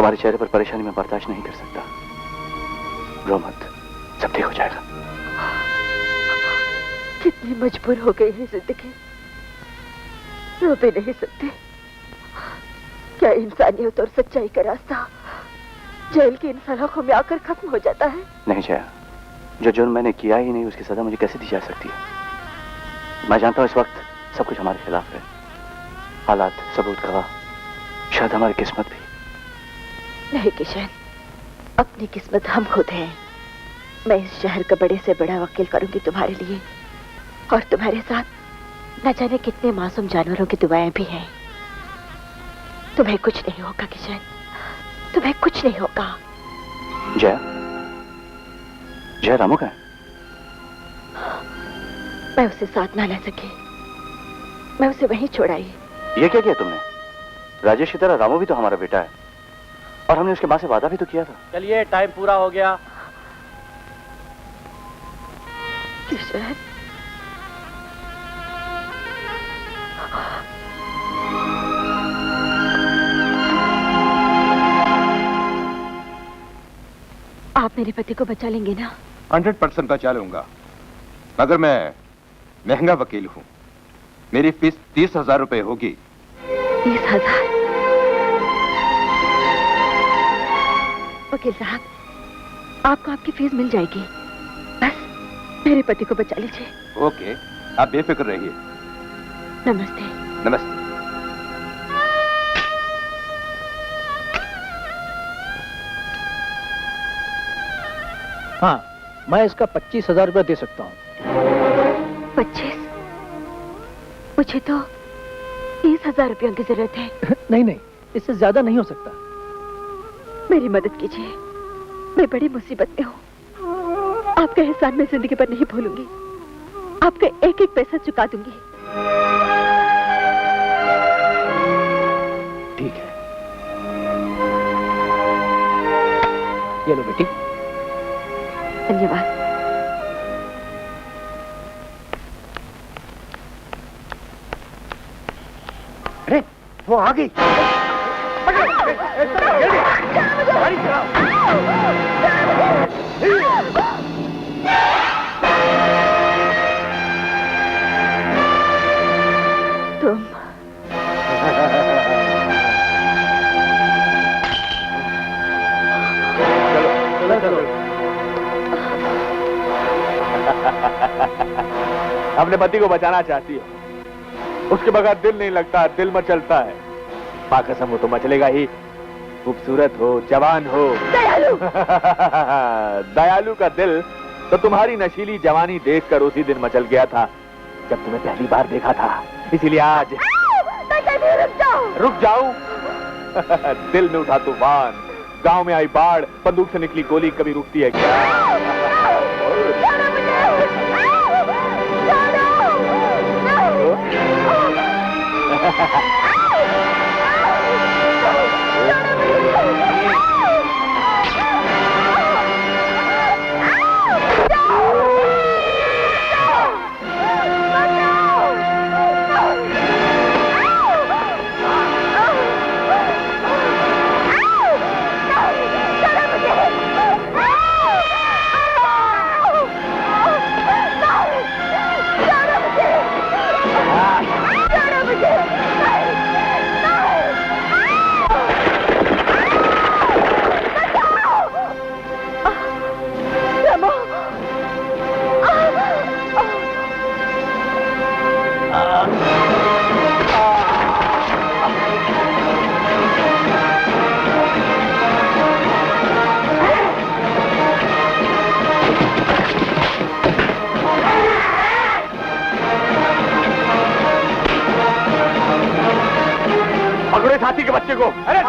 तुम्हारे चेहरे पर परेशानी मैं बर्दाश्त नहीं कर सकता। रो मत, सब ठीक हो जाएगा। कितनी मजबूर हो गई है जिंदगी, रो भी नहीं सकते। क्या इंसानियत और सच्चाई का रास्ता जेल की इन सलाखों में आकर खत्म हो जाता है? नहीं जया, जो जुर्म मैंने किया ही नहीं उसकी सजा मुझे कैसे दी जा सकती है? मैं जानता हूं इस वक्त सब कुछ हमारे खिलाफ है, हालात, सबूत, गवाह, शायद हमारी किस्मत भी। नहीं किशन, अपनी किस्मत हम खुद हैं। मैं इस शहर का बड़े से बड़ा वकील करूंगी तुम्हारे लिए, और तुम्हारे साथ न जाने कितने मासूम जानवरों की दुआएं भी हैं। तुम्हें कुछ नहीं होगा किशन, तुम्हें कुछ नहीं होगा। जया, जया रामू का है? मैं उसे साथ ना ला सकी, मैं उसे वहीं छोड़ाई। ये क्या किया तुमने? राजेश की तरह रामू भी तो हमारा बेटा है, और हमने उसके मां से वादा भी तो किया था। चलिए, टाइम पूरा हो गया। किशन, आप मेरे पति को बचा लेंगे ना? 100% बचा लूंगा, मगर मैं महंगा वकील हूँ। मेरी फीस 30,000 रुपए होगी। 30,000? वकील साहब, आपको आपकी फीस मिल जाएगी, बस मेरे पति को बचा लीजिए। ओके, आप बेफिक्र रहिए। नमस्ते। नमस्ते। हाँ, मैं इसका 25,000 रुपये दे सकता हूँ। 25? मुझे तो 30,000 रुपयों की जरूरत है। नहीं नहीं, इससे ज्यादा नहीं हो सकता। मेरी मदद कीजिए, मैं बड़ी मुसीबत में हूँ। आपका एहसान मैं जिंदगी पर नहीं भूलूंगी, आपका एक एक पैसा चुका दूंगी। ठीक है, ये लो बेटी। धन्यवाद। अरे वो आ गई। तुम अपने पति को बचाना चाहती हो, उसके बगैर दिल नहीं लगता, दिल मचलता है। मां कसम, वो तो मचलेगा ही। खूबसूरत हो, जवान हो, दयालु। दयालु का दिल तो तुम्हारी नशीली जवानी देखकर उसी दिन मचल गया था जब तुम्हें पहली बार देखा था। इसीलिए आज रुक जाऊं? दिल में उठा तूफान, गांव में आई बाढ़, बंदूक से निकली गोली कभी रुकती है क्या? हाथी के बच्चे को। अरे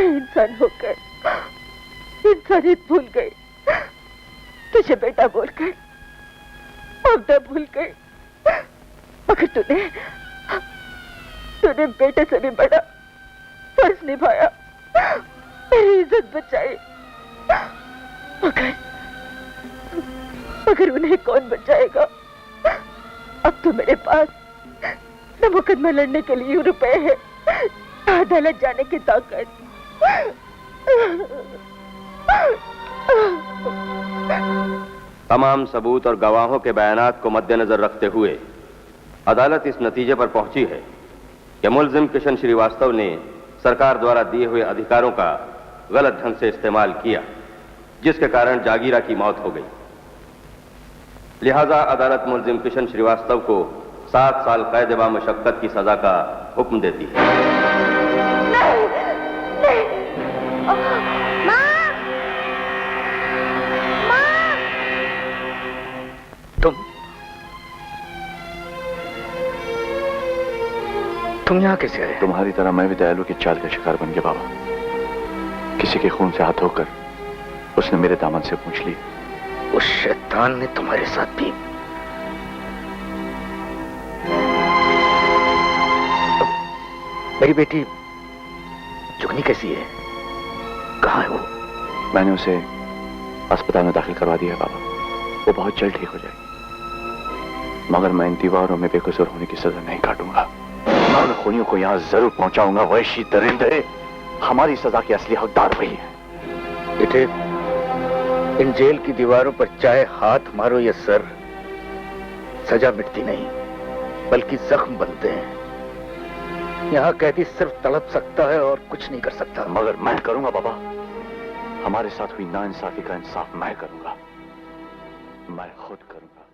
मैं इंसान होकर इंसानियत भूल गई, तुझे बेटा बोलकर ममता भूल गई। मगर तूने बेटे से भी बड़ा फर्ज निभाया, मेरी इज्जत बचाई। मगर उन्हें कौन बचाएगा? अब तो मेरे पास न मुकदमा लड़ने के लिए रुपए है, न अदालत जाने की ताकत। तमाम सबूत और गवाहों के बयानात को मद्देनजर रखते हुए अदालत इस नतीजे पर पहुंची है कि मुलजिम किशन श्रीवास्तव ने सरकार द्वारा दिए हुए अधिकारों का गलत ढंग से इस्तेमाल किया, जिसके कारण जागीरा की मौत हो गई। लिहाजा अदालत मुलजिम किशन श्रीवास्तव को 7 साल कैद बामुशक्कत की सजा का हुक्म देती है। तुम यहाँ कैसे आए? तुम्हारी तरह मैं भी दयालु की चाल का शिकार बन गया बाबा। किसी के खून से हाथ धोकर उसने मेरे दामन से पूछ ली। उस शैतान ने तुम्हारे साथ भी। मेरी बेटी जुगनी कैसी है? कहाँ है वो? मैंने उसे अस्पताल में दाखिल करवा दिया है बाबा, वो बहुत जल्द ठीक हो जाएगी। मगर मैं इन दीवारों में बेकसूर होने की सजा नहीं काटूंगा। मैं उन खूनियों को यहाँ जरूर पहुंचाऊंगा। वैशी दरिंदे, हमारी सजा के असली हकदार वही है। बेटे, इन जेल की दीवारों पर चाहे हाथ मारो या सर, सजा मिटती नहीं बल्कि जख्म बनते हैं। यहाँ कैदी सिर्फ तड़प सकता है और कुछ नहीं कर सकता। मगर मैं करूंगा बाबा, हमारे साथ हुई नाइंसाफी का इंसाफ मैं करूंगा, मैं खुद करूंगा।